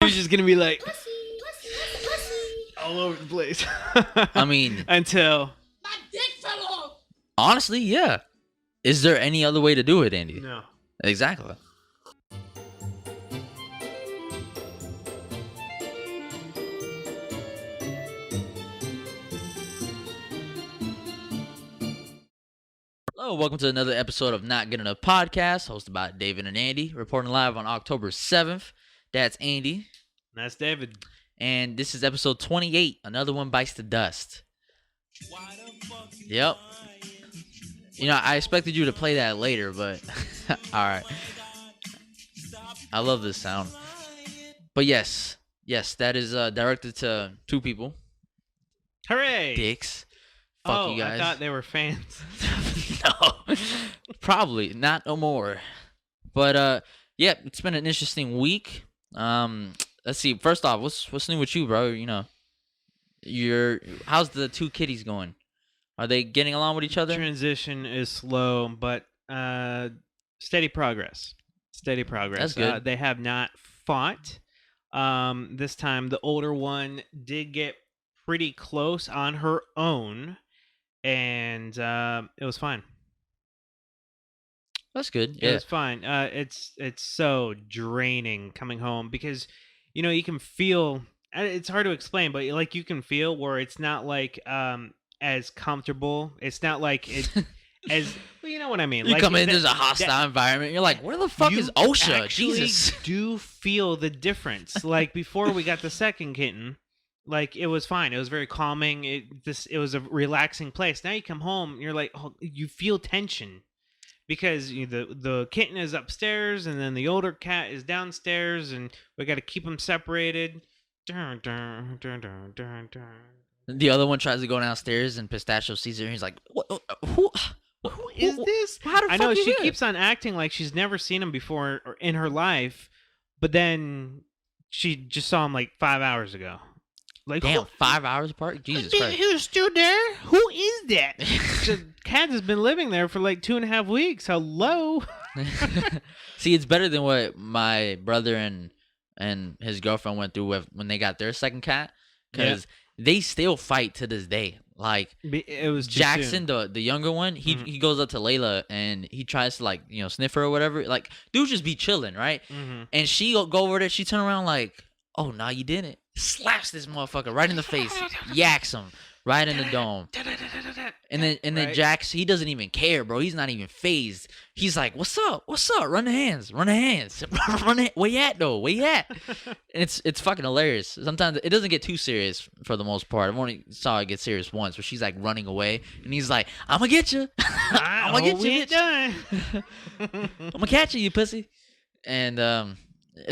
You're just gonna be like all over the place. I mean, until My dick fell off. honestly, yeah. Is there any other way to do it, Andy? no. Exactly. Hello, welcome to another episode of Not Good Enough Podcast, hosted by David and Andy, reporting live on October 7th. That's Andy. That's David. And this is episode 28. Another one bites the dust. Yep. You know, I expected you to play that later, but alright. I love this sound. But yes, that is directed to two people. Hooray! Dicks. Fuck you guys. I thought they were fans. No. Probably. Not no more. But yeah, it's been an interesting week. Let's see. First off, what's new with you, bro? You know, how's the two kitties going? Are they getting along with each other? Transition is slow, but steady progress. Steady progress. That's good. They have not fought. This time, the older one did get pretty close on her own, and it was fine. That's good. It Yeah. was fine. It's so draining coming home because, you know, you can feel. It's hard to explain, but like you can feel where it's not like as comfortable. It's not like it as well, you know what I mean. You like, come in, there's a hostile environment. You're like, where the fuck is OSHA? Actually Jesus. do feel the difference. Like before we got the second kitten, like it was fine. It was very calming. It was a relaxing place. Now you come home, and you're like, oh, you feel tension because the kitten is upstairs, and then the older cat is downstairs, and we got to keep them separated. Dun, dun, dun, dun, dun, dun. The other one tries to go downstairs, and Pistachio sees her, and he's like, "What? Who Is this? How the fuck I know you she here?" keeps on acting like she's never seen him before in her life, but then she just saw him like 5 hours ago. Like, Damn, 5 hours apart? Jesus Christ. He was still there? Who is that? The cat has been living there for like 2.5 weeks. Hello? See, it's better than what my brother and his girlfriend went through when they got their second cat, because they still fight to this day. Like, It was too Jackson, soon. the younger one, he goes up to Layla and he tries to, like, you know, sniff her or wwhatever. Like, dude just be chilling, right? Mm-hmm. And she go over there, she turn around like, oh, no, you didn't. Slaps this motherfucker right in the face, yaks him right in the dome. And then Right. Jax, he doesn't even care, bro. He's not even phased. He's like, "What's up? What's up? Run the hands. Run the hands. Run it. Where you at though? Where you at?" And it's fucking hilarious. Sometimes it doesn't get too serious for the most part. I've only saw it get serious once, where she's like running away, and he's like, "I'm gonna get you. I'm gonna get we you, ain't bitch. done. I'm gonna catch you, you pussy." And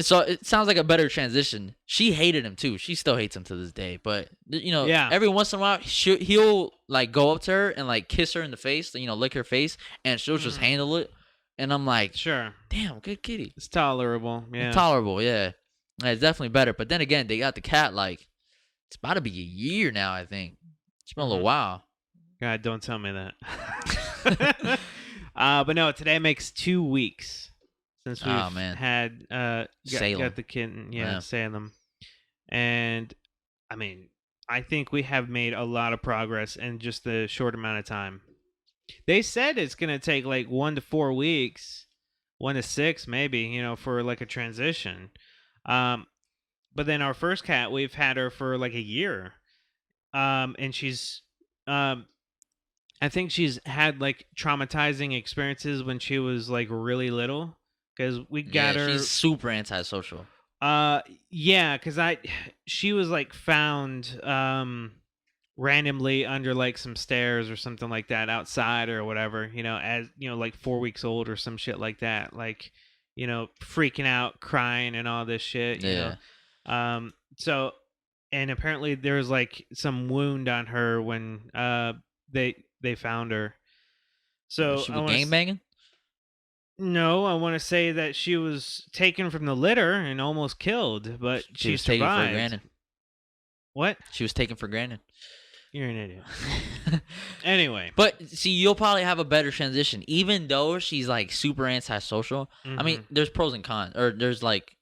so it sounds like a better transition. She hated him too. She still hates him to this day. But you know, Yeah. every once in a while, he'll like go up to her and like kiss her in the face, you know, lick her face, and she'll just handle it. And I'm like, Sure. damn, good kitty. It's tolerable. Yeah. Tolerable, yeah. It's definitely better. But then again, they got the cat, like, it's about to be a year now, I think. It's been a little while. God, don't tell me that. But no, today makes 2 weeks since we've had Salem. got the kitten. Yeah. Salem. And I mean, I think we have made a lot of progress in just a short amount of time. They said it's gonna take like 1 to 4 weeks, 1 to 6 maybe, you know, for like a transition. But then our first cat, we've had her for like a year, and she's, I think she's had like traumatizing experiences when she was like really little, because we got her. She's super antisocial. Yeah, because she was like found randomly under like some stairs or something like that outside or whatever, you know, as you know, like 4 weeks old or some shit like that, like, you know, freaking out, crying and all this shit. You know? So, and apparently there was like some wound on her when they found her. So She was gangbanging? No, I want to say that she was taken from the litter and almost killed, but she was taken for survived. granted. What? She was taken for granted. You're an idiot. Anyway. But see, you'll probably have a better transition, even though she's like super antisocial. Mm-hmm. I mean, there's pros and cons, or there's like,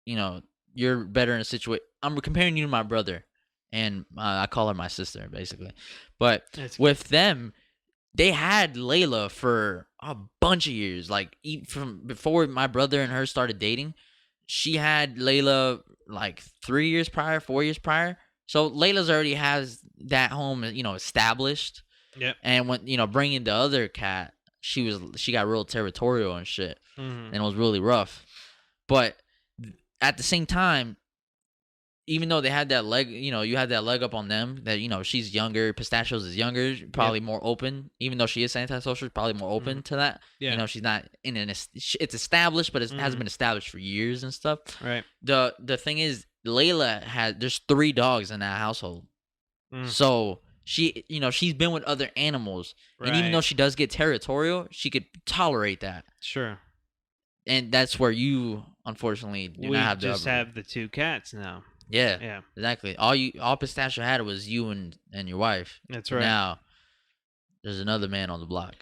you know, you're better in a situation. I'm comparing you to my brother, and I call her my sister basically. But That's with them, they had Layla for a bunch of years. Like from before my brother and her started dating, she had Layla like 3 years prior, 4 years prior. So Layla's already has that home, established. Yep. And when bringing the other cat, she got real territorial and shit, Mm-hmm. and it was really rough. But at the same time, even though they had that leg, you had that leg up on them. That she's younger. Pistachios is younger, probably more open. Even though she is antisocial, probably more open to that. Yeah. She's not in an. It's established, but it hasn't been established for years and stuff. Right. The thing is, Layla there's 3 dogs in that household, so she's been with other animals, and even though she does get territorial, she could tolerate that. Sure. And that's where you unfortunately do We not have just have the 2 cats now. Yeah, Yeah. exactly. All Pistachio had was you and your wife. That's right. Now there's another man on the block.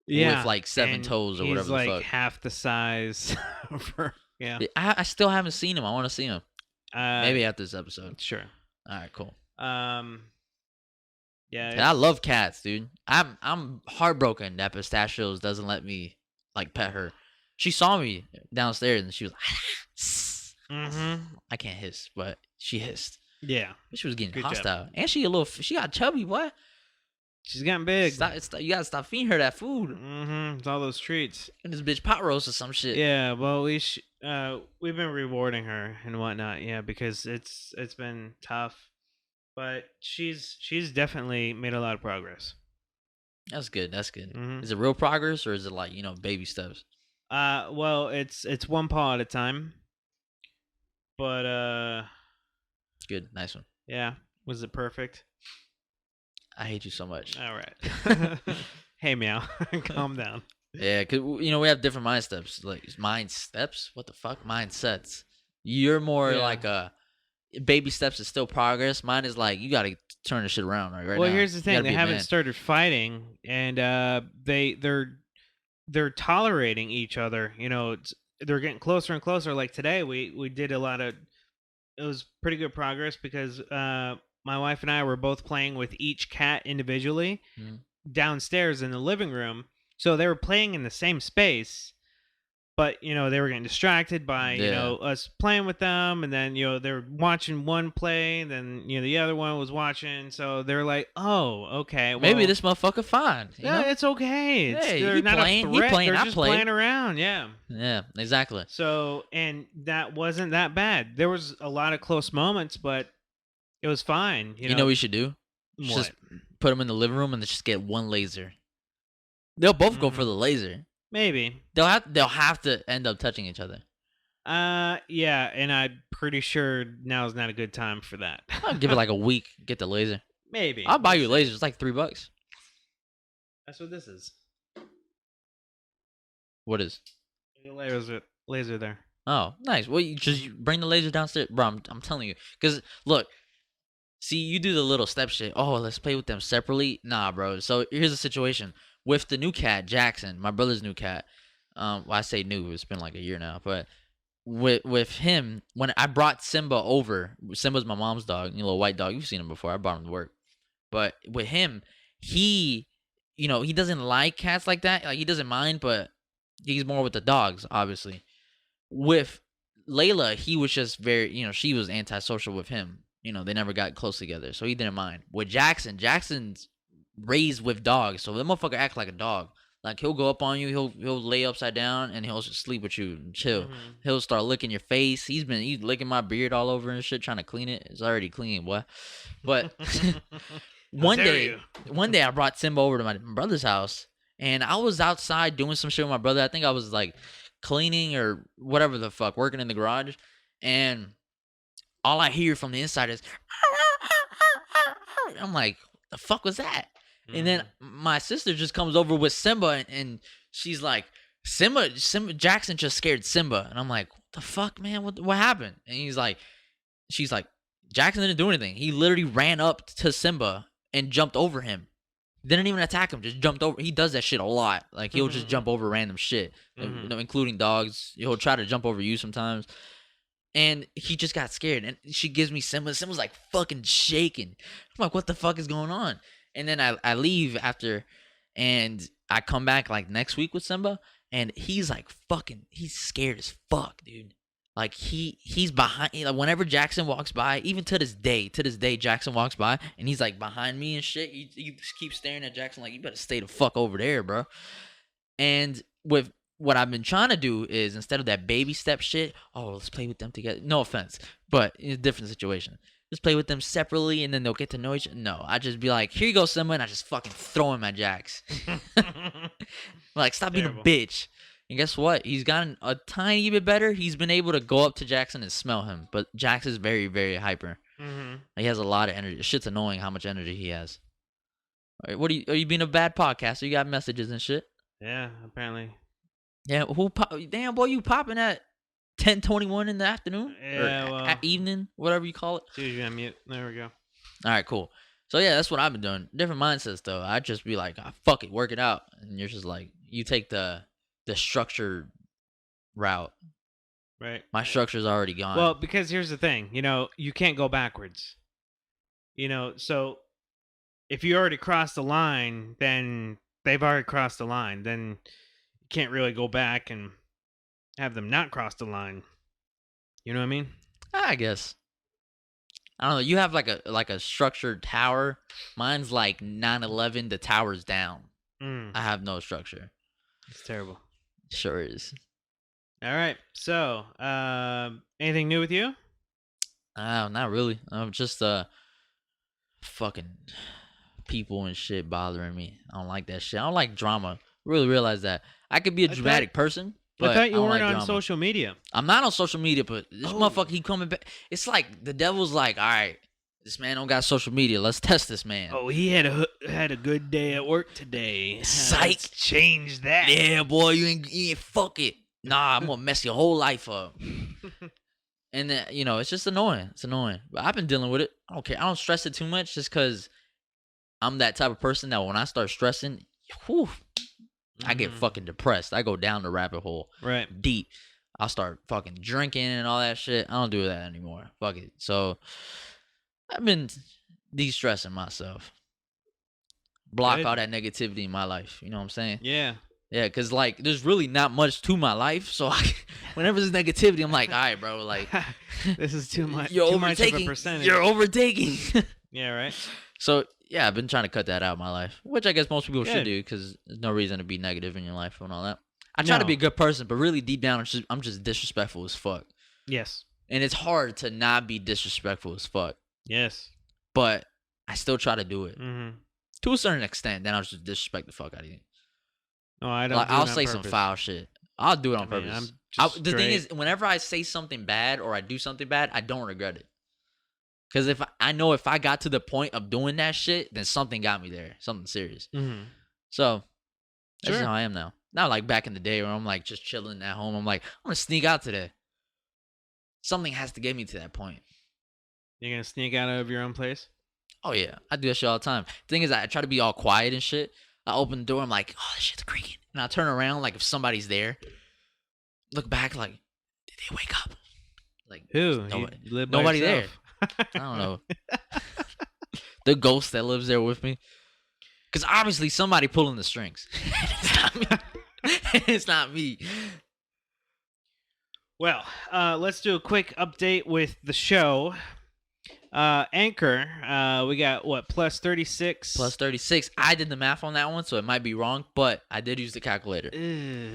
Yeah. With like 7 toes or he's whatever like the fuck. half the size. Yeah. I still haven't seen him. I want to see him. Maybe after this episode. Sure. All right, cool. Yeah. And I love cats, dude. I'm heartbroken that Pistachios doesn't let me like pet her. She saw me downstairs and she was like, I can't hiss, but she hissed. Yeah. She was getting Good hostile, and she got chubby, boy. She's gotten big. You gotta stop feeding her that food. It's all those treats. And this bitch pot roast or some shit. Yeah, well, we've been rewarding her and whatnot. Yeah, because it's been tough, but she's definitely made a lot of progress. That's good. That's good. Is it real progress or is it like baby steps? Well, it's one paw at a time. But good, nice one. Yeah, was it perfect? I hate you so much. All right. Hey, meow, calm down. Yeah, cause we have different mind steps. Like mind steps. What the fuck? Mindsets. You're more like baby steps is still progress. Mine is like you gotta turn the shit around right well, now. Here's the thing: they haven't started fighting, and they're tolerating each other. They're getting closer and closer. Like today, we did a lot of. It was pretty good progress because my wife and I were both playing with each cat individually downstairs in the living room. So they were playing in the same space, but they were getting distracted by us playing with them, and then they were watching one play, and then the other one was watching. So they're like, "Oh, okay, well, maybe this motherfucker fine." It's okay. They're not playing, a threat. playing, they're I just play. playing around. Yeah. Yeah, exactly. So, and that wasn't that bad. There was a lot of close moments, but it was fine. You know what we should do? What? Just put them in the living room and just get one laser. They'll both go for the laser. Maybe they'll have to end up touching each other. Yeah, and I'm pretty sure now is not a good time for that. I'll give it like a week. Get the laser. Maybe I'll buy you a laser. It's like $3. That's what this is. What is? Laser there. Oh, nice. Well, you just bring the laser downstairs, bro. I'm telling you, because look. See, you do the little step shit. Oh, let's play with them separately. Nah, bro. So here's the situation with the new cat, Jackson, my brother's new cat. Well, I say new. It's been like a year now, but with him, when I brought Simba over, Simba's my mom's dog, little white dog. You've seen him before. I brought him to work, but with him, he doesn't like cats like that. Like he doesn't mind, but he's more with the dogs, obviously. With Layla, he was just very, she was antisocial with him. They never got close together, so he didn't mind. With Jackson's raised with dogs, so the motherfucker act like a dog. Like he'll go up on you, he'll lay upside down, and he'll just sleep with you and chill. He'll start licking your face. He's licking my beard all over and shit, trying to clean it. It's already clean, boy. But one day I brought Simba over to my brother's house, and I was outside doing some shit with my brother. I think I was like cleaning or whatever the fuck, working in the garage, and all I hear from the inside is, I'm like, the fuck was that? And then my sister just comes over with Simba, and she's like, Simba, Jackson just scared Simba. And I'm like, what the fuck, man? What happened? And she's like, Jackson didn't do anything. He literally ran up to Simba and jumped over him. Didn't even attack him, just jumped over. He does that shit a lot. Like, he'll just jump over random shit, including dogs. He'll try to jump over you sometimes. And he just got scared. And she gives me Simba. Simba's like fucking shaking. I'm like, what the fuck is going on? And then I leave after, and I come back like next week with Simba, and he's like he's scared as fuck, dude. Like he's behind. Like whenever Jackson walks by, even to this day, Jackson walks by and he's like behind me and shit. You just keep staring at Jackson like, you better stay the fuck over there, bro. And with what I've been trying to do is, instead of that baby step shit, oh, let's play with them together. No offense, but in a different situation. Just play with them separately and then they'll get to know each other. No, I just be like, here you go, Simba, and I just fucking throw him at Jax. Like, stop being a bitch. And guess what? He's gotten a tiny bit better. He's been able to go up to Jackson and smell him. But Jax is very, very hyper. Mm-hmm. He has a lot of energy. Shit's annoying how much energy he has. All right, are you being a bad podcaster? You got messages and shit? Yeah, apparently. Yeah, damn, boy, you popping at 10:21 in the afternoon? Yeah, or well, at evening, whatever you call it. It's usually on mute. There we go. All right, cool. So yeah, that's what I've been doing. Different mindsets though. I'd just be like, fuck it, work it out. And you're just like, you take the structured route. Right. My structure's already gone. Well, because here's the thing, you can't go backwards. So if you already crossed the line, then they've already crossed the line. Then you can't really go back and have them not cross the line. You know what I mean? I guess. I don't know. You have like a structured tower. Mine's like 9/11. The tower's down. I have no structure. It's terrible. Sure is. All right. So, anything new with you? Not really. I'm just fucking people and shit bothering me. I don't like that shit. I don't like drama. Really realize that. I could be a dramatic person, but I thought you weren't like on drama. social media. I'm not on social media, but this motherfucker, he coming back. It's like the devil's like, all right, this man don't got social media. Let's test this man. Oh, he had a good day at work today. Psych. Let's change that. Yeah, boy, you ain't fuck it. Nah, I'm gonna mess your whole life up. And then, it's just annoying. It's annoying. But I've been dealing with it. I don't care. I don't stress it too much just because I'm that type of person that when I start stressing, I get fucking depressed. I go down the rabbit hole. Right. Deep. I'll start fucking drinking and all that shit. I don't do that anymore. Fuck it. So I've been de-stressing myself. Block all that negativity in my life. You know what I'm saying? Yeah. Yeah, because, like, there's really not much to my life. So, whenever there's negativity, I'm like, all right, bro, like. This is too much. You're too overtaking. Much of a percentage. You're overtaking. Yeah, right? So, yeah, I've been trying to cut that out of my life, which I guess most people Good. should do because there's no reason to be negative in your life and all that. I try to be a good person, but really deep down, I'm just disrespectful as fuck. Yes. And it's hard to not be disrespectful as fuck. Yes. But I still try to do it. Mm-hmm. To a certain extent, then I'll just disrespect the fuck out of you. No, I don't. Like, do it I'll on say purpose. some foul shit. I'll do it on I mean, purpose. I'm just The thing is, whenever I say something bad or I do something bad, I don't regret it. Because I know if I got to the point of doing that shit, then something got me there. Something serious. Mm-hmm. So, that's Sure. how I am now. Not like back in the day where I'm like just chilling at home. I'm like, I'm going to sneak out today. Something has to get me to that point. You're going to sneak out of your own place? Oh, yeah. I do that shit all the time. The thing is, I try to be all quiet and shit. I open the door. I'm like, oh, this shit's creaking. And I turn around like if somebody's there. Look back like, did they wake up? Like, Who? Nobody there. I don't know. The ghost that lives there with me. Because obviously somebody pulling the strings. It's not me. It's not me. Well, let's do a quick update with the show. Anchor, we got what, plus 36? Plus 36. I did the math on that one, so it might be wrong, but I did use the calculator.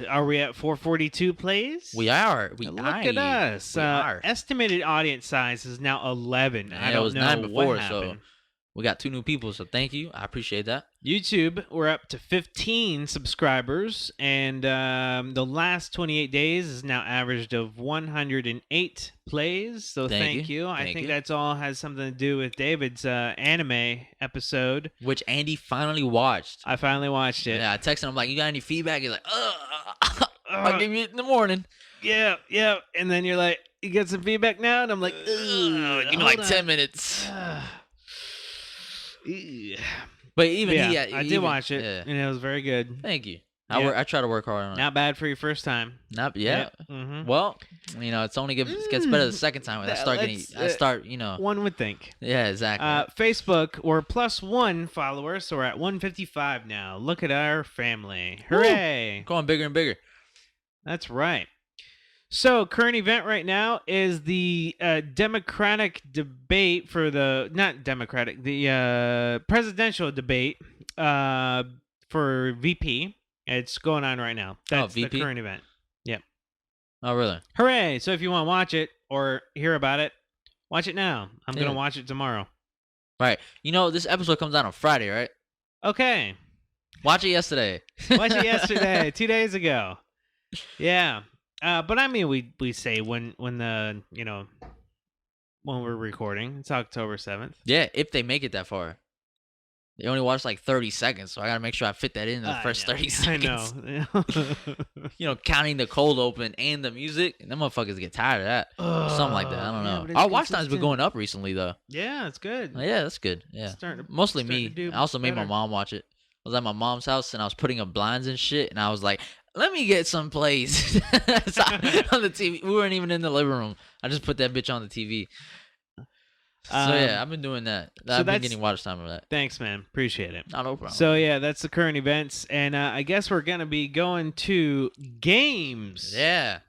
Are we at 442 plays? We are. Look at us. We are. Estimated audience size is now 11. Yeah, I don't it was know 9 before, what so happened. we got 2 new people, so thank you. I appreciate that. YouTube, we're up to 15 subscribers, and the last 28 days is now averaged of 108 plays. So thank you. I think that's all has something to do with David's anime episode, which Andy finally watched. I finally watched it. Yeah, I texted him like, "You got any feedback?" He's like, "I'll give you it in the morning." Yeah. And then you're like, "You get some feedback now?" And I'm like, "Give me like 10 minutes." Yeah. But even I did watch it, and it was very good. Thank you. Yeah. I try to work hard on it. Not bad for your first time. Not yeah. Mm-hmm. Well, it's only gets better the second time. I start getting. I start. One would think. Yeah, exactly. Facebook, we're +1 followers, so we're at 155 now. Look at our family. Hooray! Going bigger and bigger. That's right. So, current event right now is the Democratic debate for the presidential debate for VP. It's going on right now. That's the VP? current event. Yep. Oh, really? Hooray! So if you want to watch it or hear about it, watch it now. I'm going to watch it tomorrow. Right. This episode comes out on Friday, right? Okay. Watch it yesterday. Watch it yesterday, 2 days ago. Yeah. But I mean, we say when the, when we're recording. It's October 7th. Yeah, if they make it that far. They only watched like 30 seconds, so I gotta make sure I fit that in the first 30 seconds. I know. Counting the cold open and the music, and them motherfuckers get tired of that. Something like that. I don't know. Yeah, Our watch time's been going up recently, though. Yeah, it's good. Yeah, that's good. Yeah. Mostly me. I also made my mom watch it. I was at my mom's house, and I was putting up blinds and shit, and I was like, let me get some plays on the TV. We weren't even in the living room. I just put that bitch on the TV. So yeah, I've been doing that. I've been getting watch time of that. Thanks, man. Appreciate it. No problem. So yeah, that's the current events, and I guess we're gonna be going to games. Yeah.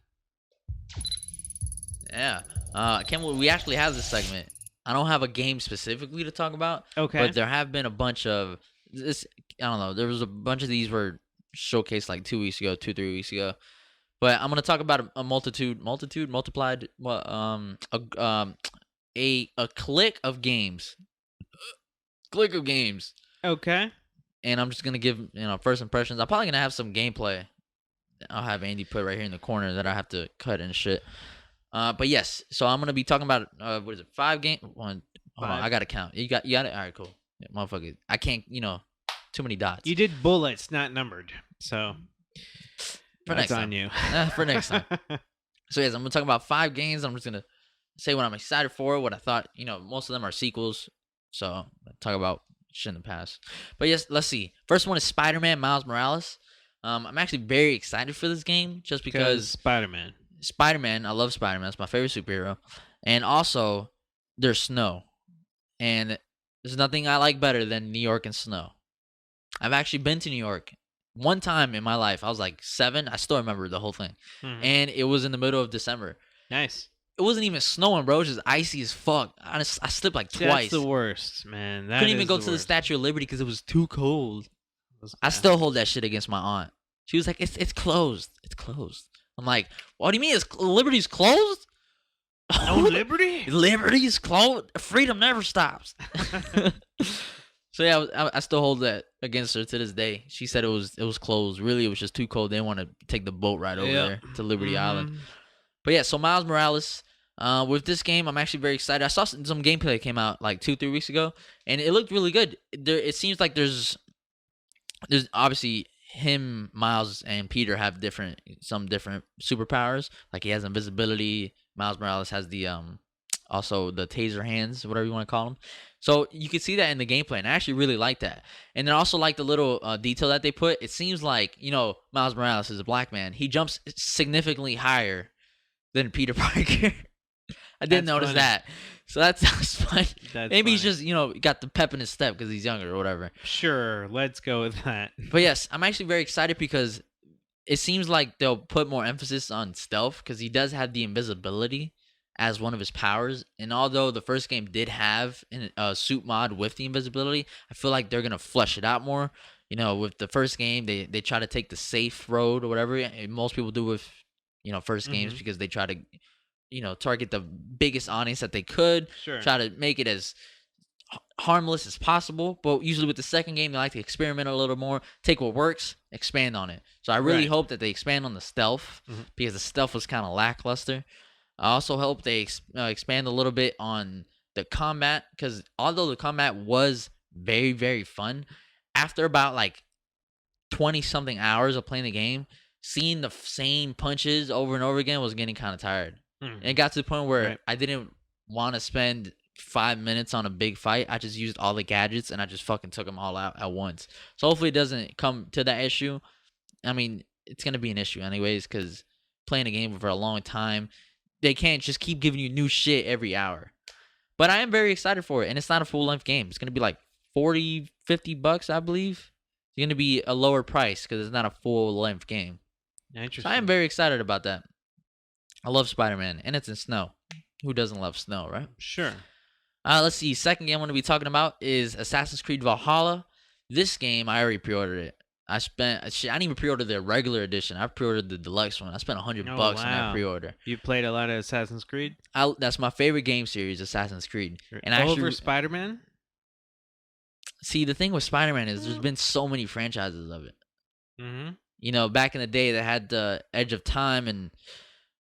We actually have this segment. I don't have a game specifically to talk about. Okay. But there have been a bunch of this. I don't know. There was a bunch of these were showcased like 3 weeks ago. But I'm gonna talk about a multiplied. A click of games. Okay. And I'm just gonna give first impressions. I'm probably gonna have some gameplay. I'll have Andy put right here in the corner that I have to cut and shit. But yes, so I'm gonna be talking about 5 game one. Hold on, I gotta count. You got it. All right, cool. Yeah, motherfucker, I can't. Too many dots. You did bullets, not numbered. So that's on you. For next time. So yes, I'm gonna talk about 5 games. I'm just gonna say what I'm excited for, what I thought. Most of them are sequels. So I'll talk about shit in the past. But yes, let's see. First one is Spider-Man Miles Morales. I'm actually very excited for this game just because Spider-Man. I love Spider-Man. It's my favorite superhero. And also, there's snow. And there's nothing I like better than New York and snow. I've actually been to New York one time in my life. I was like 7. I still remember the whole thing. Mm-hmm. And it was in the middle of December. Nice. It wasn't even snowing, bro. It was just icy as fuck. I slipped like twice. That's the worst, man. Couldn't even go to the Statue of Liberty because it was too cold. I still hold that shit against my aunt. She was like, "It's closed. It's closed." I'm like, "What do you mean? Liberty's closed? No liberty? Liberty's closed. Freedom never stops." So yeah, I still hold that against her to this day. She said it was closed. Really, it was just too cold. They didn't want to take the boat ride over there to Liberty Island. But yeah, so Miles Morales, with this game, I'm actually very excited. I saw some gameplay that came out like 2-3 weeks ago, and it looked really good. It seems like there's obviously him, Miles, and Peter have some different superpowers. Like he has invisibility. Miles Morales has the also the taser hands, whatever you want to call them. So you can see that in the gameplay, and I actually really like that. And then also like the little detail that they put. It seems like Miles Morales is a black man. He jumps significantly higher than Peter Parker. I didn't notice that. So that's fun. Maybe he's just, got the pep in his step because he's younger or whatever. Sure, let's go with that. But yes, I'm actually very excited because it seems like they'll put more emphasis on stealth because he does have the invisibility as one of his powers. And although the first game did have a suit mod with the invisibility, I feel like they're going to flesh it out more. With the first game, they try to take the safe road or whatever. And most people do with first games because they try to, target the biggest audience that they could. Sure. Try to make it as harmless as possible. But usually with the second game, they like to experiment a little more, take what works, expand on it. So I really hope that they expand on the stealth because the stealth was kind of lackluster. I also hope they expand a little bit on the combat because although the combat was very, very fun, after about like 20-something hours of playing the game, seeing the same punches over and over again was getting kind of tired. And it got to the point where I didn't want to spend 5 minutes on a big fight. I just used all the gadgets and I just fucking took them all out at once. So hopefully it doesn't come to that issue. I mean, it's gonna be an issue anyways because playing a game for a long time, they can't just keep giving you new shit every hour. But I am very excited for it, and it's not a full length game. It's gonna be like 40, $50, I believe. It's gonna be a lower price because it's not a full length game. So I am Interesting. very excited about that. I love Spider-Man, and it's in snow. Who doesn't love snow, right? Sure. Let's see. Second game I'm going to be talking about is Assassin's Creed Valhalla. This game, I already pre-ordered it. I didn't even pre-order the regular edition. I pre-ordered the deluxe one. I spent $100 Oh, bucks on that wow. pre-order. You played a lot of Assassin's Creed? That's my favorite game series, Assassin's Creed. And Over Spider-Man? See, the thing with Spider-Man is there's been so many franchises of it. Mm-hmm. You know, back in the day, they had the Edge of Time and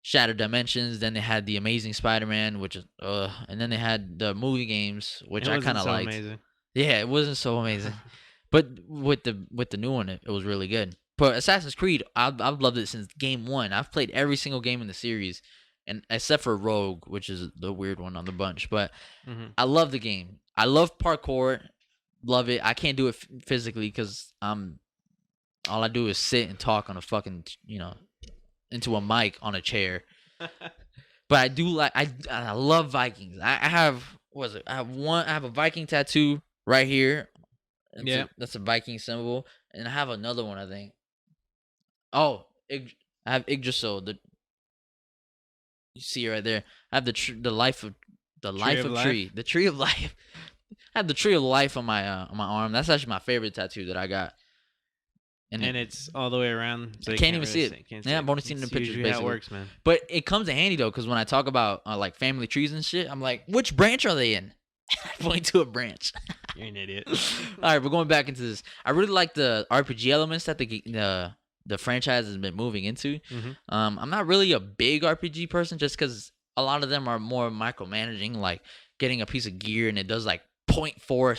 Shattered Dimensions. Then they had the Amazing Spider-Man, which is, and then they had the movie games, which I kind of liked. Amazing. Yeah, it wasn't so amazing, but with the new one, it was really good. But Assassin's Creed, I've loved it since game one. I've played every single game in the series, and except for Rogue, which is the weird one on the bunch. But I love the game. I love parkour. Love it. I can't do it physically because all I do is sit and talk on a fucking into a mic on a chair. But I do like I love Vikings. I have I have a Viking tattoo right here. That's a Viking symbol, and I have another one I think. Oh, I have Yggdrasil. You see it right there. I have the life of tree, the tree of life. I have the tree of life on my arm. That's actually my favorite tattoo that I got. And it's all the way around. So you can't even see it. Yeah, I've only seen the pictures basically. How it works, man. But it comes in handy though, because when I talk about like family trees and shit, I'm like, which branch are they in? I point to a branch. You're an idiot. All right, we're going back into this. I really like the RPG elements that the franchise has been moving into. I'm not really a big RPG person, just because a lot of them are more micromanaging, like getting a piece of gear and it does like 0.4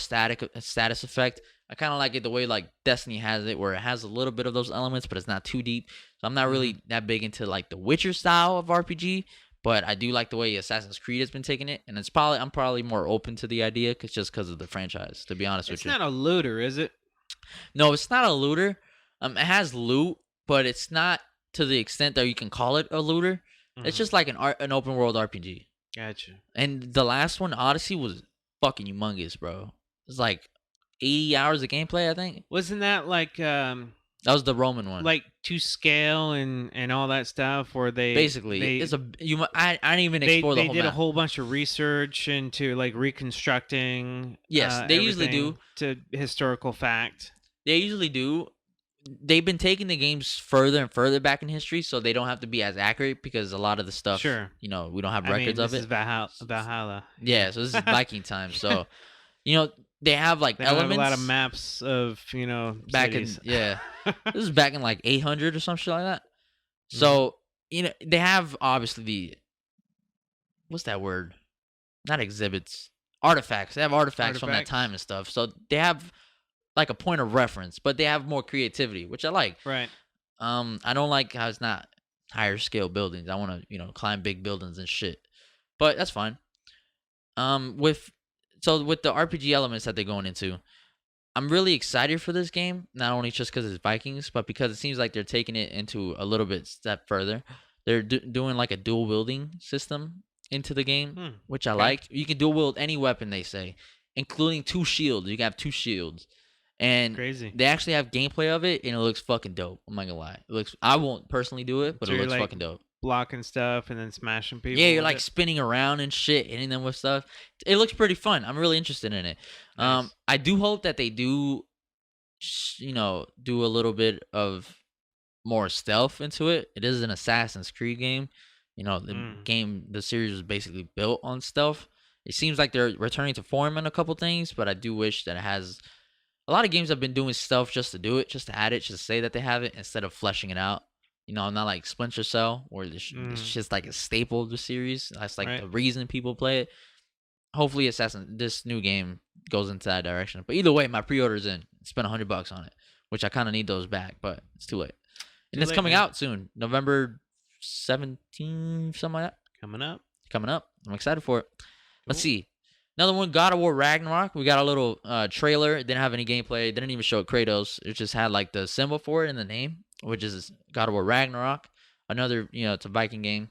status effect. I kind of like it the way like Destiny has it, where it has a little bit of those elements, but it's not too deep. So I'm not really that big into like the Witcher style of RPG, but I do like the way Assassin's Creed has been taking it, and I'm probably more open to the idea just because of the franchise. To be honest with you, it's not a looter, is it? No, it's not a looter. It has loot, but it's not to the extent that you can call it a looter. It's just like an open world RPG. Gotcha. And the last one, Odyssey, was fucking humongous, bro. It's like 80 hours of gameplay, I think. Wasn't that like that was the Roman one, like to scale and all that stuff, where they basically I didn't even explore the whole map. They did a map. whole bunch of research into like reconstructing. Yes, they usually do to historical fact. They usually do. They've been taking the games further and further back in history, so they don't have to be as accurate because a lot of the stuff, sure, we don't have records of it. This is Valhalla. Yeah, so this is Viking time. So, they have like they elements. Have a lot of maps of back cities. This is back in like 800 or some shit like that. So they have obviously what's that word? Not exhibits, artifacts. They have artifacts from that time and stuff. So they have like a point of reference, but they have more creativity, which I like. Right. I don't like how it's not higher scale buildings. I want to climb big buildings and shit, but that's fine. With the RPG elements that they're going into, I'm really excited for this game. Not only just because it's Vikings, but because it seems like they're taking it into a little bit step further. They're doing like a dual wielding system into the game, which I like. You can dual wield any weapon, they say, including 2 shields. You can have 2 shields. And crazy. They actually have gameplay of it, and it looks fucking dope. I'm not gonna lie. I won't personally do it, but it looks fucking dope. Blocking stuff and then smashing people. Yeah, you're like spinning around and shit, hitting them with stuff. It looks pretty fun. I'm really interested in it. Nice. I do hope that they do, do a little bit of more stealth into it. It is an Assassin's Creed game. The series was basically built on stealth. It seems like they're returning to form in a couple things, but I do wish that it has. A lot of games have been doing stealth just to do it, just to add it, just to say that they have it instead of fleshing it out. Not like Splinter Cell, where it's just like a staple of the series. That's like the reason people play it. Hopefully, this new game goes into that direction. But either way, my pre-order's in. Spent $100 on it, which I kind of need those back, but it's too late. And it's coming out soon, November 17th, something like that. Coming up. I'm excited for it. Let's see. Another one, God of War Ragnarok. We got a little trailer. It didn't have any gameplay. It didn't even show Kratos. It just had like the symbol for it in the name, which is God of War Ragnarok. Another, it's a Viking game.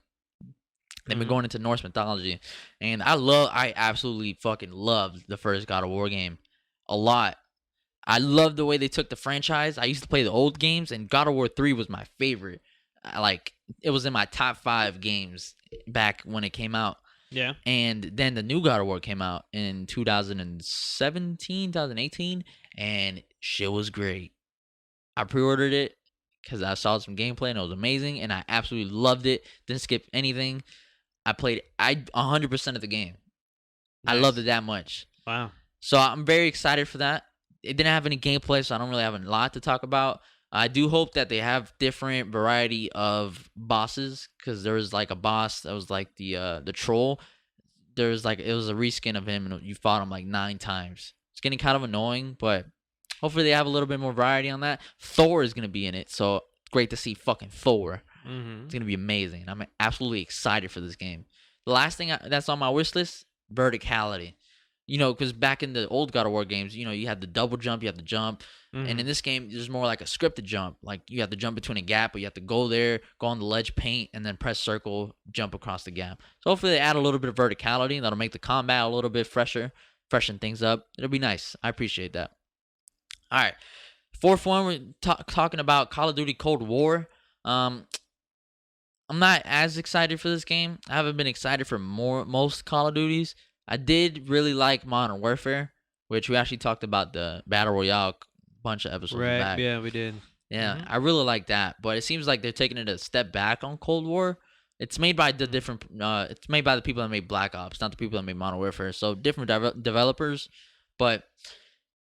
They've been Mhm. going into Norse mythology, and I absolutely fucking loved the first God of War game a lot. I love the way they took the franchise. I used to play the old games, and God of War 3 was my favorite. Like, it was in my top 5 games back when it came out. Yeah. And then the new God of War came out in 2017, 2018, and shit was great. I pre-ordered it because I saw some gameplay and it was amazing, and I absolutely loved it. Didn't skip anything. I played 100% of the game. I loved it Nice. that much. Wow. So I'm very excited for that. It didn't have any gameplay, so I don't really have a lot to talk about. I do hope that they have different variety of bosses, because there was like a boss that was like the troll. There was like, it was a reskin of him, and you fought him like 9 times. It's getting kind of annoying, but hopefully they have a little bit more variety on that. Thor is gonna be in it, so great to see fucking Thor. Mhm. It's gonna be amazing. I'm absolutely excited for this game. The last thing that's on my wish list, verticality. Because back in the old God of War games, you had the double jump, you have to jump, and in Mhm. this game, there's more like a scripted jump. Like, you have to jump between a gap, but you have to go there, go on the ledge, paint, and then press circle, jump across the gap. So hopefully they add a little bit of verticality, and that'll make the combat a little bit freshen things up. It'll be nice. I appreciate that. All right, fourth one, we're talking about Call of Duty Cold War. Um, I'm not as excited for this game. I haven't been excited for most Call of Duties. I did really like Modern Warfare, which we actually talked about the Battle Royale bunch of episodes Right. back. Yeah, we did. Yeah, Mhm. I really like that. But it seems like they're taking it a step back on Cold War. It's made by the different. It's made by the people that made Black Ops, not the people that made Modern Warfare. So different developers, but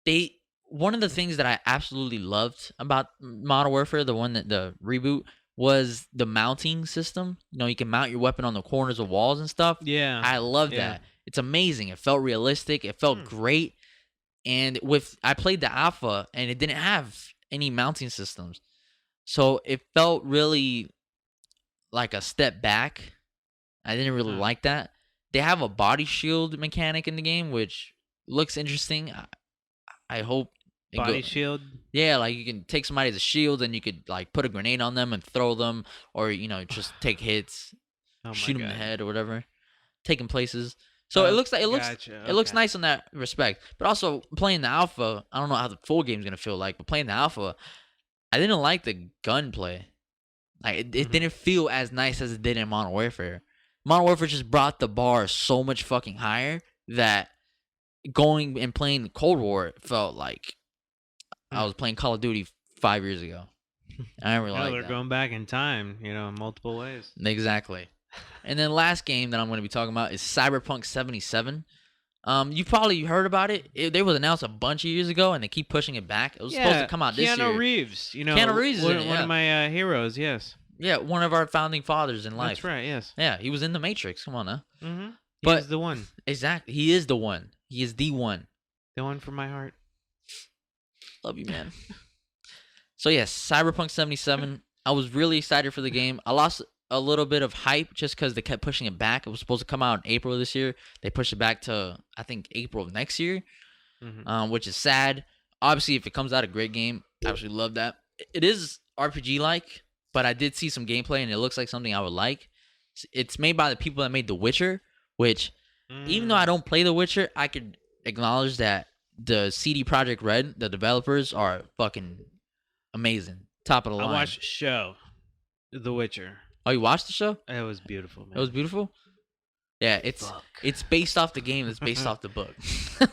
they. One of the things that I absolutely loved about Modern Warfare, the reboot, was the mounting system. You can mount your weapon on the corners of walls and stuff. Yeah. I love Yeah. that. It's amazing. It felt realistic. It felt great. And I played the alpha, and it didn't have any mounting systems. So it felt really like a step back. I didn't really Huh. like that. They have a body shield mechanic in the game, which looks interesting. I hope Body shield. Yeah, like you can take somebody as a shield, and you could like put a grenade on them and throw them, or just take hits, Oh my shoot them in the god. head or whatever, taking places. So it looks like Gotcha. it looks Okay. nice in that respect. But also playing the alpha, I don't know how the full game's gonna feel like, but playing the alpha, I didn't like the gunplay. Like it Mhm. didn't feel as nice as it did in Modern Warfare. Modern Warfare just brought the bar so much fucking higher that going and playing Cold War felt like I was playing Call of Duty 5 years ago. I didn't really No, like they're that. going back in time, in multiple ways. Exactly. And then last game that I'm going to be talking about is Cyberpunk 77. You probably heard about it. They was announced a bunch of years ago, and they keep pushing it back. It was supposed to come out this Keanu year. Reeves. Keanu Reeves is one, in it, one yeah. of my heroes. Yes, Yeah, one of our founding fathers in life. that's right. Yes. Yeah, he was in the Matrix. Come on now. Mm-hmm. But- He's the one. Exactly. He is the one. He is the one. The one from my heart. Love you, man. So yes, Cyberpunk 77. I was really excited for the game. I lost a little bit of hype just because they kept pushing it back. It was supposed to come out in April of this year. They pushed it back to, I think, April of next year, which is sad. Obviously, if it comes out a great game, I absolutely love that. It is RPG-like, but I did see some gameplay, and it looks like something I would like. It's made by the people that made The Witcher, which, even though I don't play The Witcher, I could acknowledge that the CD Projekt Red, the developers, are fucking amazing. Top of the I line. watched show, The Witcher. Oh, you watched the show? It was beautiful, man. It was beautiful. Yeah, Fuck. it's based off the game. That's based off the book.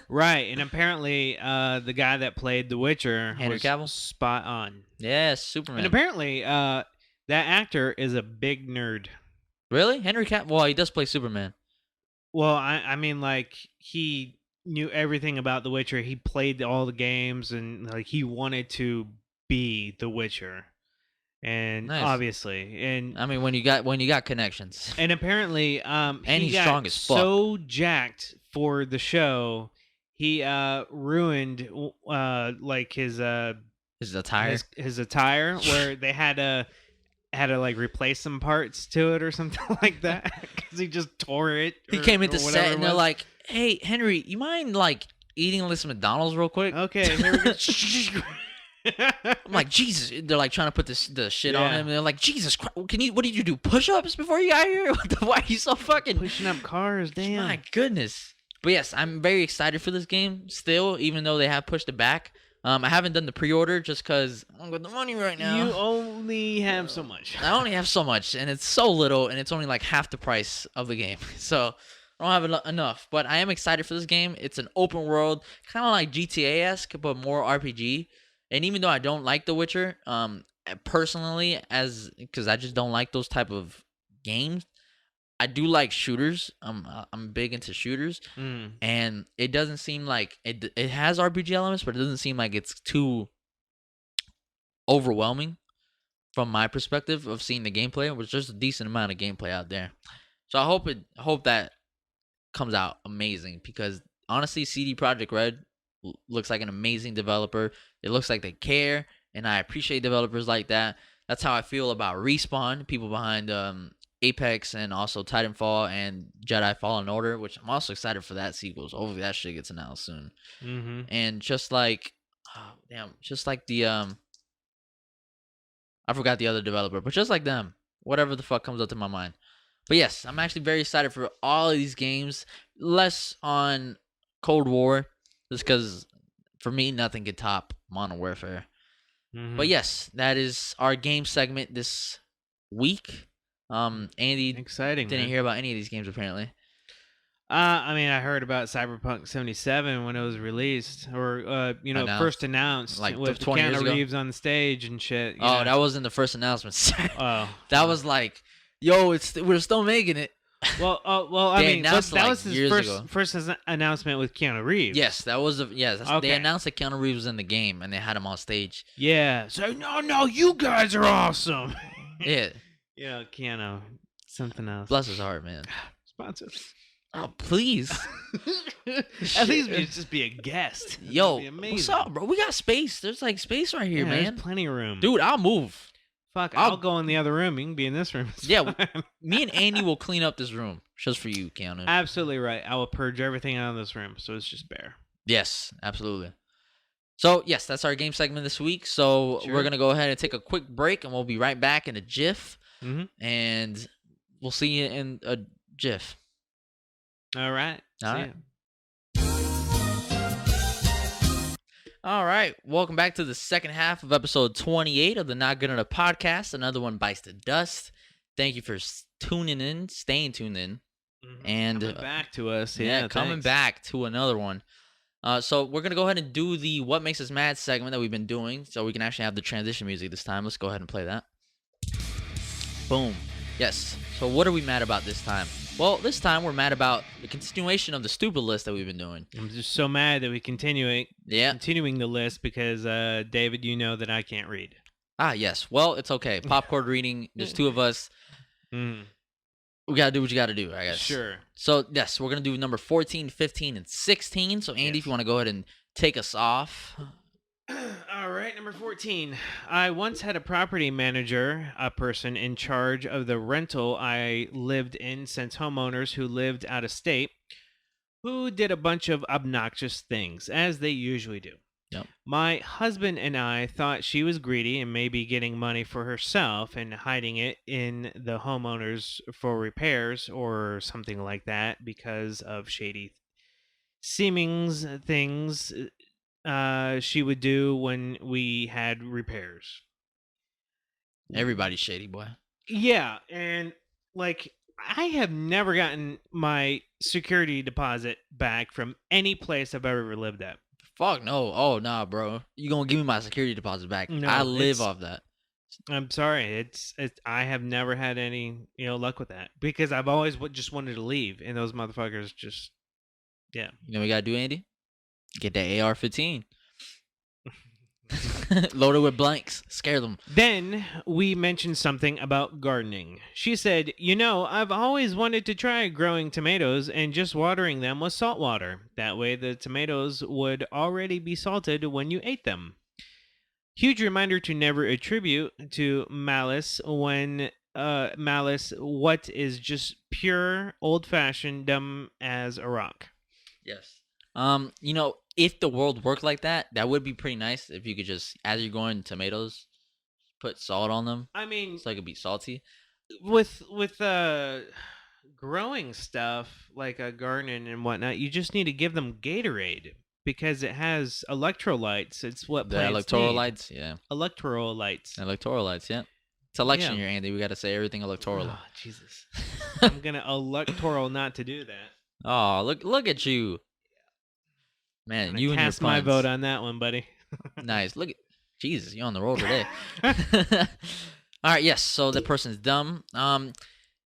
Right, and apparently, the guy that played The Witcher Henry was Cavill? spot on. Yeah, Superman. And apparently, that actor is a big nerd. Really, Henry Cavill? Well, he does play Superman. Well, I mean, like, he knew everything about The Witcher. He played all the games, and like he wanted to be The Witcher, and Nice. obviously, and I mean, when you got connections. and apparently, And he he's got strong as fuck. so jacked for the show, he ruined like his His attire. his attire, where they had to like replace some parts to it or something like that, because he just tore it. He came into or whatever set, it and they're was. like, Hey, Henry, you mind like eating this McDonald's real quick? Okay, here we go. I'm like, Jesus. They're like trying to put the shit on Yeah. him. And they're like, Jesus Christ, what did you do? Push-ups before you got here? Why are you so fucking... Pushing up cars, damn. My goodness. But yes, I'm very excited for this game still, even though they have pushed it back. I haven't done the pre-order just because I don't got the money right now. You only have so much. I only have so much, and it's so little, and it's only like half the price of the game. So I don't have enough. But I am excited for this game. It's an open world, kind of like GTA-esque, but more RPG. And even though I don't like The Witcher, personally, because I just don't like those type of games, I do like shooters. I'm big into shooters, and it doesn't seem like it has RPG elements, but it doesn't seem like it's too overwhelming from my perspective of seeing the gameplay. Which there's a decent amount of gameplay out there, so I hope that comes out amazing, because honestly, CD Projekt Red looks like an amazing developer. It looks like they care, and I appreciate developers like that. That's how I feel about Respawn, people behind Apex and also Titanfall and Jedi Fallen Order, which I'm also excited for that sequel. So hopefully that shit gets announced soon. And just like, just like the I forgot the other developer, but just like them, whatever the fuck comes up to my mind. But yes, I'm actually very excited for all of these games. Less on Cold War, just because for me nothing could top Modern Warfare. But yes, that is our game segment this week. Andy Exciting. didn't hear about any of these games apparently. I mean, I heard about Cyberpunk 77 when it was released, or first announced, like with 20 years Keanu ago. Reeves on the stage and shit. Oh, that wasn't the first announcement. Oh, that was like, yo, we're still making it. well, I They mean, announced that like was his years ago. first announcement with Keanu Reeves. Yes, that was Okay. They announced that Keanu Reeves was in the game and they had him on stage. Yeah. So no, you guys are awesome. Yeah, Keanu, something else. bless his heart, man. Sponsors. Oh, please. At least just be a guest. Yo, That'd be amazing. what's up, bro? We got space. There's like space right here, Yeah, man. There's plenty of room. Dude, I'll move. Fuck, I'll go in the other room. You can be in this room. It's Yeah, fine. me and Andy will clean up this room just for you, Keanu. Absolutely right. I will purge everything out of this room, so it's just bare. Yes, absolutely. So, yes, that's our game segment this week. So, Sure. we're going to go ahead and take a quick break, and we'll be right back in a jiff. And we'll see you in a jiff. All right. All See right. ya. All right. Welcome back to the second half of episode 28 of the Not Good Enough podcast. Another one bites the dust. Thank you for tuning in, staying tuned in. And coming back to us. Yeah, coming thanks. back to another one. So we're going to go ahead and do the What Makes Us Mad segment that we've been doing, so we can actually have the transition music this time. Let's go ahead and play that. Boom. Yes. So what are we mad about this time? Well, this time we're mad about the continuation of the stupid list that we've been doing. I'm just so mad that we continuing the list because, David, you know that I can't read. Ah, yes. Well, it's okay. Popcorn reading. There's two of us. We got to do what you got to do, I guess. Sure. So, yes, we're going to do number 14, 15, and 16. So, Andy, if you want to go ahead and take us off. All right, number 14. I once had a property manager, a person in charge of the rental I lived in, since homeowners who lived out of state, who did a bunch of obnoxious things, as they usually do. Yep. My husband and I thought she was greedy and maybe getting money for herself and hiding it in the homeowners for repairs or something like that because of shady seemings things she would do when we had repairs. Everybody's shady, boy. Yeah, and like I have never gotten my security deposit back from any place I've ever lived at. Fuck no. Oh, nah, bro. You going to give me my security deposit back. No, I live it's- off that. I'm sorry. It's I have never had any luck with that because I've always just wanted to leave, and those motherfuckers just You know what we got to do, Andy? Get that AR-15. Load it with blanks. Scare them. Then we mentioned something about gardening. She said, I've always wanted to try growing tomatoes and just watering them with salt water. That way the tomatoes would already be salted when you ate them. Huge reminder to never attribute to malice when malice what is just pure old-fashioned dumb as a rock. Yes. If the world worked like that, that would be pretty nice. If you could just, as you're going tomatoes, put salt on them I mean, so it could be salty. with growing stuff like a garden and whatnot, you just need to give them Gatorade because it has electrolytes. It's what The plants electoral need. lights, yeah. Electrolytes. Electoral lights, yeah. It's election Yeah. year, Andy. We got to say everything electoral. Oh, Jesus. I'm gonna electoral not to do that. Oh, look at you, I'm man. gonna You and your cast my puns. vote on that one, buddy. Nice. Look at Jesus. You're on the roll today. All right. Yes. So that person's dumb.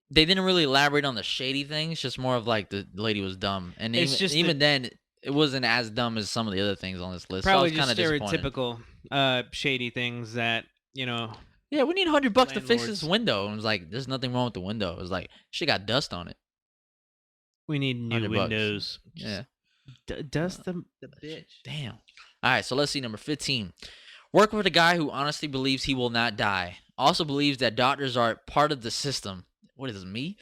They didn't really elaborate on the shady things. Just more of like the lady was dumb, and It's even just even then, it wasn't as dumb as some of the other things on this list. So I probably was just kind of disappointed. stereotypical shady things that, Yeah, we need $100 to fix this landlords. window. And it was like, there's nothing wrong with the window. It was like, she got dust on it. We need new 100 bucks. windows. Yeah. Dust the bitch. Damn. All right, so let's see number 15. Work with a guy who honestly believes he will not die. Also believes that doctors are part of the system. What is this, me?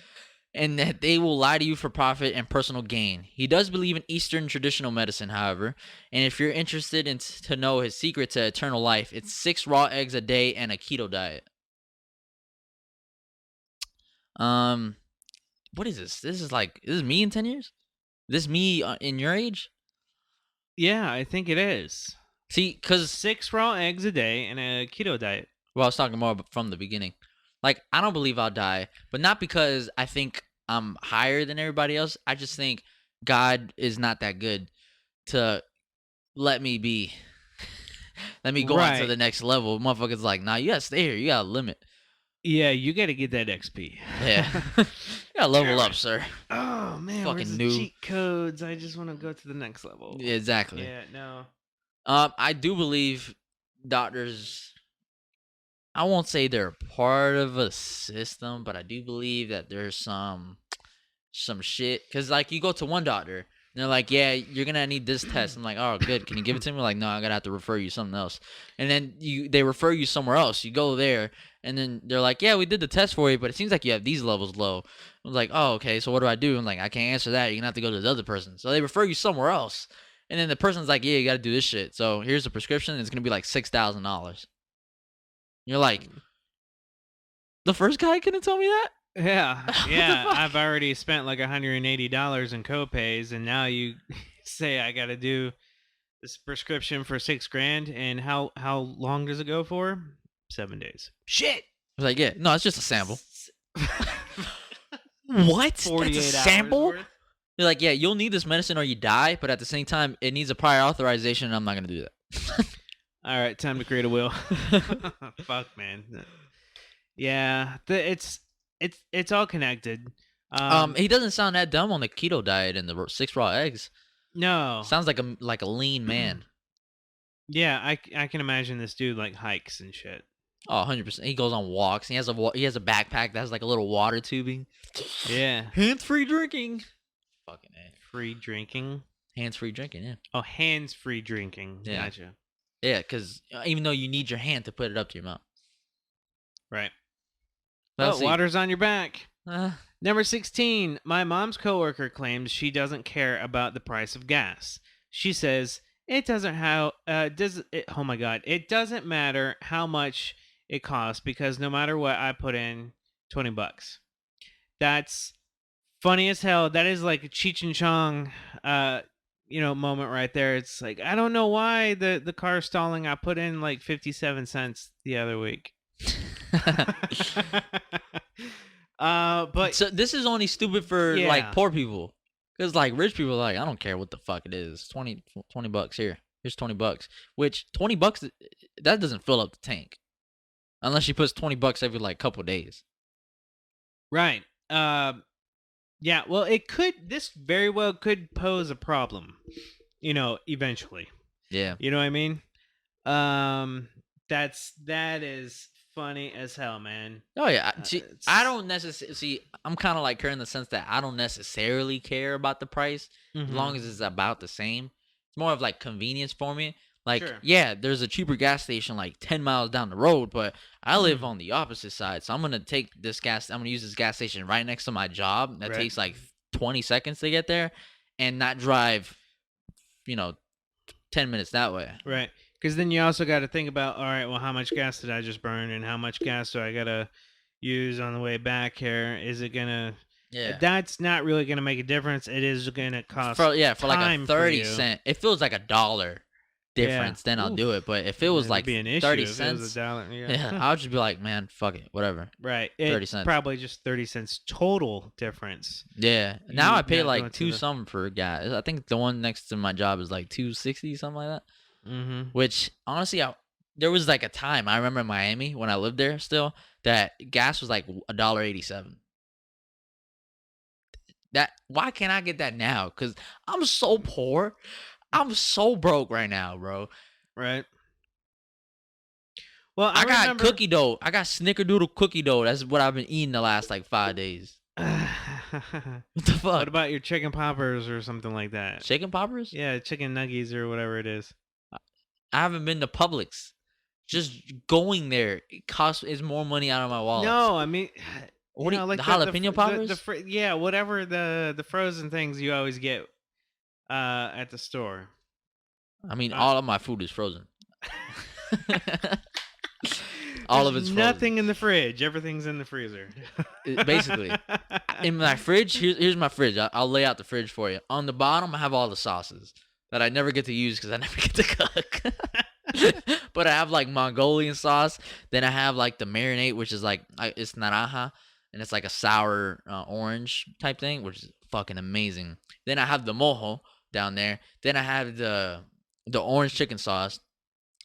And that they will lie to you for profit and personal gain. He does believe in Eastern traditional medicine, however. And if you're interested in to know his secret to eternal life, it's 6 raw eggs a day and a keto diet. What is this? This is me in 10 years? This me in your age? Yeah, I think it is. See, because 6 raw eggs a day and a keto diet. well, I was talking more from the beginning. Like, I don't believe I'll die, but not because I think I'm higher than everybody else. I just think God is not that good to let me be. Let me go on to Right. the next level. Motherfuckers like, nah, you gotta stay here. You got a limit. Yeah, you got to get that XP. Yeah. You gotta level up, sir. Oh man, Fucking where's the noob. cheat codes? I just want to go to the next level. Yeah, exactly. Yeah, no. I do believe doctors. I won't say they're part of a system, but I do believe that there's some shit. Cause like you go to one doctor, and they're like, "Yeah, you're gonna need this test." I'm like, "Oh, good. Can you give it to me?" Like, "No, I'm gonna have to refer you something else." And then they refer you somewhere else. You go there, and then they're like, "Yeah, we did the test for you, but it seems like you have these levels low." I was like, "Oh, okay. So what do I do?" I'm like, "I can't answer that. You're gonna have to go to the other person." So they refer you somewhere else, and then the person's like, "Yeah, you gotta do this shit. So here's the prescription. It's gonna be like $6,000." You're like, the first guy couldn't tell me that? Yeah, What the yeah. fuck? I've already spent like $180 in copays, and now you say I got to do this prescription for $6,000. And how long does it go for? 7 days. Shit. I was like, yeah, no, it's just a sample. What? 48 That's a hours sample? worth? They're like, yeah, you'll need this medicine or you die, but at the same time, it needs a prior authorization, and I'm not gonna do that. All right, time to create a will. Fuck, man. Yeah, it's all connected. He doesn't sound that dumb on the keto diet and the 6 raw eggs. No. Sounds like a lean man. Yeah, I can imagine this dude like hikes and shit. Oh, 100%. He goes on walks. He has a backpack that has like a little water tubing. Yeah. Hands-free drinking. Fucking A. Free drinking. Hands-free drinking, yeah. Oh, hands-free drinking. Yeah. Gotcha. Yeah, because even though you need your hand to put it up to your mouth. Right. Let's Oh, see. water's on your back. Uh, Number 16. My mom's coworker claims she doesn't care about the price of gas. She says it doesn't oh my god, it doesn't matter how much it costs because no matter what I put in, $20. That's funny as hell. That is like a Cheech and Chong moment right there. It's like I don't know why the car's stalling. I put in like 57 cents the other week. But so this is only stupid for Yeah. like poor people, because like rich people are like, I don't care what the fuck it is. 20 bucks here. Here's $20. Which $20 that doesn't fill up the tank, unless she puts $20 every like couple days. right. Yeah, well, this very well could pose a problem, eventually. Yeah. You know what I mean? That is funny as hell, man. Oh yeah. See, it's- I don't necessarily see. I'm kind of like her in the sense that I don't necessarily care about the price as long as it's about the same. It's more of like convenience for me. Like, Sure. yeah, there's a cheaper gas station like 10 miles down the road, but I live on the opposite side, so I'm gonna use this gas station right next to my job. That Right. takes like 20 seconds to get there, and not drive, 10 minutes that way. Right. Because then you also got to think about, all right, well, how much gas did I just burn, and how much gas do I gotta use on the way back here? Is it gonna? Yeah. That's not really gonna make a difference. It is gonna cost For like a time for 30 you. cent. It feels like $1 difference, then I'll do it. But if it was It'd like be an issue 30 if it was cents, $1. yeah, I'll just be like, man, fuck it, whatever. Right. 30 cents. Probably just 30 cents total difference. Yeah. Now I pay not like going to two the- something for gas. I think the one next to my job is like 260, something like that. Mm-hmm. Which honestly, there was like a time I remember in Miami when I lived there still that gas was like $1.87. Why can't I get that now? Because I'm so poor. I'm so broke right now, bro. Right. Well, I got remember... cookie dough. I got snickerdoodle cookie dough. That's what I've been eating the last like 5 days. What the fuck? What about your chicken poppers or something like that? Chicken poppers? Yeah, chicken nuggies or whatever it is. I haven't been to Publix. Just going there is more money out of my wallet. No, I mean, What do you, like the jalapeno poppers? Yeah, whatever the frozen things you always get at the store. I mean, all of my food is frozen. All of it's frozen. Nothing in the fridge. Everything's in the freezer. Basically, in my fridge, here's my fridge. I'll lay out the fridge for you. On the bottom, I have all the sauces that I never get to use because I never get to cook. But I have like Mongolian sauce. Then I have like the marinade, which is like it's naranja, and it's like a sour orange type thing, which is fucking amazing. Then I have the mojo down there. Then I have the orange chicken sauce.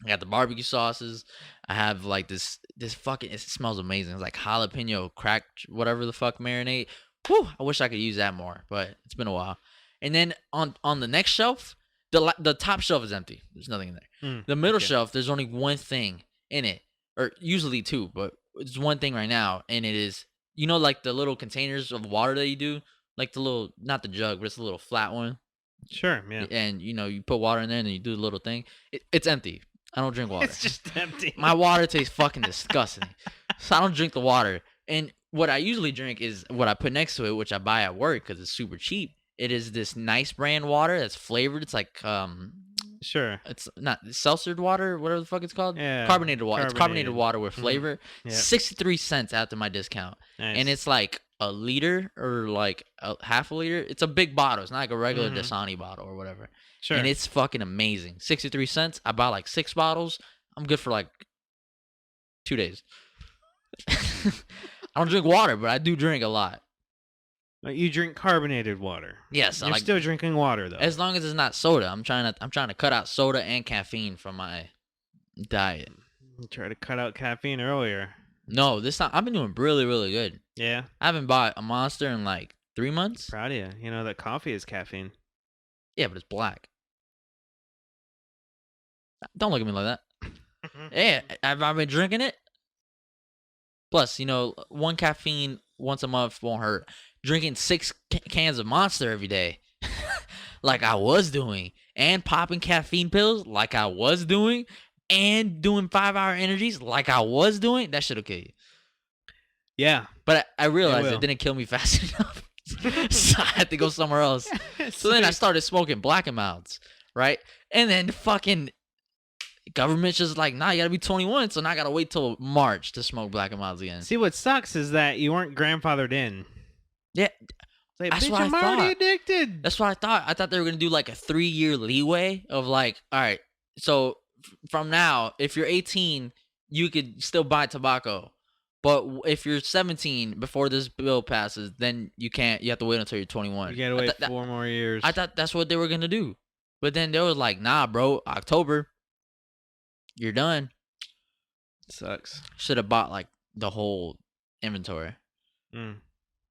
I got the barbecue sauces. I have like this fucking, it smells amazing. It's like jalapeno cracked whatever the fuck marinade. Whew, I wish I could use that more, but it's been a while. And then on the next shelf, the top shelf is empty. There's nothing in there. The middle shelf, there's only one thing in it, or usually two, but it's one thing right now, and it is, like the little containers of water that you do, like the little, not the jug, but it's a little flat one. Sure, yeah. And you put water in there, and then you do the little thing. It's empty. I don't drink water. It's just empty. My water tastes fucking disgusting. So I don't drink the water. And what I usually drink is what I put next to it, which I buy at work because it's super cheap. It is this nice brand water that's flavored. It's like sure. It's not seltzered water, whatever the fuck it's called. Yeah. Carbonated water. It's carbonated water with flavor. Yep. 63 cents after my discount. Nice. And it's like a liter or like a half a liter. It's a big bottle. It's not like a regular Dasani bottle or whatever. Sure. And it's fucking amazing. 63 cents. I buy like 6 bottles. I'm good for like 2 days. I don't drink water, but I do drink a lot. You drink carbonated water. Yes, You're still drinking water though. As long as it's not soda. I'm trying to cut out soda and caffeine from my diet. You tried to cut out caffeine earlier. No, this time I've been doing really, really good. Yeah. I haven't bought a Monster in like 3 months. Proud of you. You know that coffee is caffeine. Yeah, but it's black. Don't look at me like that. Yeah, have I been drinking it? Plus, one caffeine once a month won't hurt. Drinking 6 cans of Monster every day, like I was doing, and popping caffeine pills, like I was doing, and doing 5-hour energies, like I was doing, that shit'll kill you. Yeah. But I realized it didn't kill me fast enough, so I had to go somewhere else. So then I started smoking Black and Milds, right? And then the fucking government's just like, nah, you gotta be 21, so now I gotta wait till March to smoke Black and Milds again. See, what sucks is that you weren't grandfathered in. Yeah. Like, That's bitch, what I I'm already thought. addicted. That's what I thought. I thought they were gonna do like a 3-year leeway of like, all right, so from now, if you're 18, you could still buy tobacco. But if you're 17 before this bill passes, then you can't. You have to wait until you're 21. You gotta wait 4 more years. I thought that's what they were gonna do, but then they was like, "Nah, bro, October, you're done." Sucks. Should have bought like the whole inventory. Mm.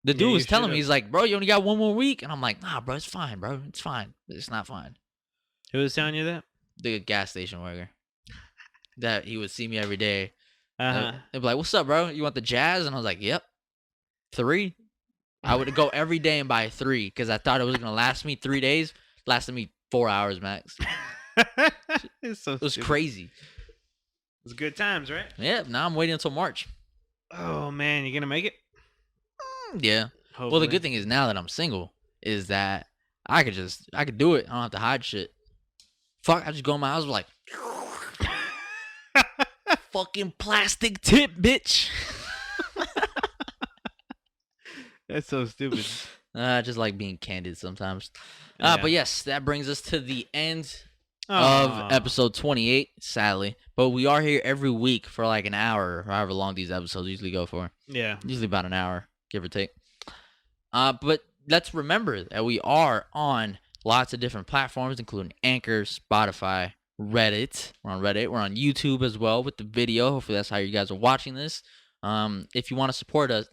The dude was telling me, should've. he's like, "Bro, you only got 1 more week," and I'm like, "Nah, bro, it's fine, bro. It's fine. It's not fine." Who was telling you that? The gas station worker. That he would see me every day. Uh-huh. They'd be like, "What's up, bro? You want the Jazz?" And I was like, "Yep, 3." I would go every day and buy 3 because I thought it was gonna last me 3 days. Lasted me 4 hours max. It's so It was stupid. crazy. It was good times, right? Yeah. Now I'm waiting until March. Oh man, you gonna make it? Yeah. Hopefully. Well, the good thing is now that I'm single is that I could do it. I don't have to hide shit. Fuck, I just go in my house like fucking plastic tip, bitch. That's so stupid. I just like being candid sometimes. Yeah. But yes, that brings us to the end Aw. of episode 28, sadly. But we are here every week for like an hour, or however long these episodes usually go for. Yeah. Usually about an hour, give or take. But let's remember that we are on lots of different platforms, including Anchor, Spotify, Reddit. We're on Reddit. We're on YouTube as well with the video. Hopefully that's how you guys are watching this. If you want to support us,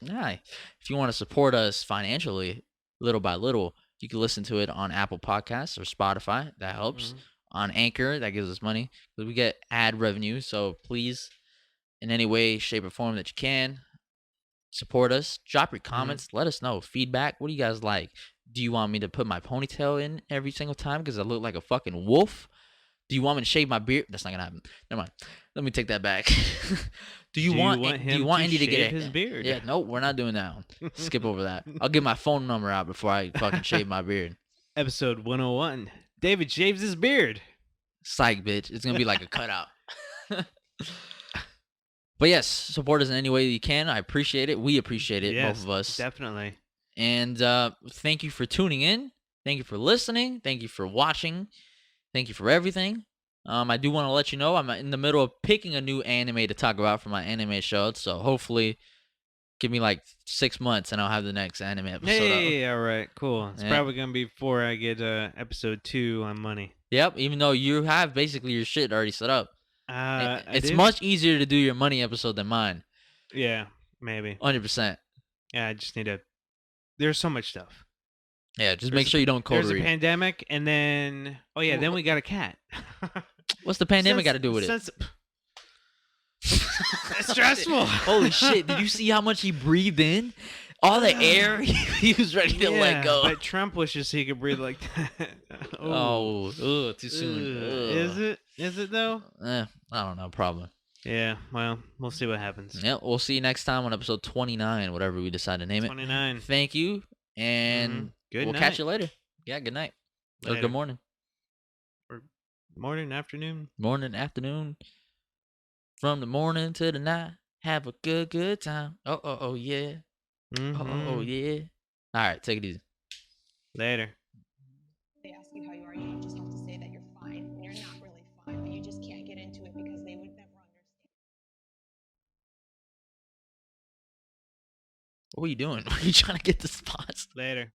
financially, little by little, you can listen to it on Apple Podcasts or Spotify. That helps. Mhm. On Anchor, that gives us money because we get ad revenue. So please, in any way, shape, or form that you can, support us. Drop your comments. Let us know feedback. What do you guys like? Do you want me to put my ponytail in every single time because I look like a fucking wolf? Do you want me to shave my beard? That's not gonna happen. Never mind. Let me take that back. Do you want Andy to get his beard? Yeah, no, we're not doing that one. Skip over that. I'll give my phone number out before I fucking shave my beard. Episode 101. David shaves his beard. Psych, bitch. It's gonna be like a cutout. But yes, support us in any way you can. I appreciate it. We appreciate it, Yes, both of us. definitely. And thank you for tuning in. Thank you for listening. Thank you for watching. Thank you for everything. I do want to let you know I'm in the middle of picking a new anime to talk about for my anime show. So hopefully, give me like 6 months and I'll have the next anime episode out. Hey, all right, cool. It's Yeah. probably gonna be before I get episode 2 on money. Yep, even though you have basically your shit already set up. It's much easier to do your money episode than mine. Yeah, maybe. 100%. Yeah, I just need to. There's so much stuff. Yeah, just make sure you don't code There's a read. pandemic, and then then we got a cat. What's the pandemic got to do with it? It's stressful. Holy shit! Did you see how much he breathed in? All the air he was ready to let go. But Trump wishes he could breathe like that. Oh, too soon. Is it? Is it though? I don't know. Probably. Yeah. Well, we'll see what happens. Yeah, we'll see you next time on episode 29, whatever we decide to name it. 29. Thank you, and Good we'll night. catch you later. Yeah, good night. Or Later. good morning. Or morning, afternoon. Morning, afternoon. From the morning to the night, have a good time. Oh, yeah. Oh, yeah. All right, take it easy. Later. They ask you how you are, you just have to say that you're fine when you're not really fine, but you just can't get into it because they would never understand. What were you doing? Were you trying to get the spots? Later.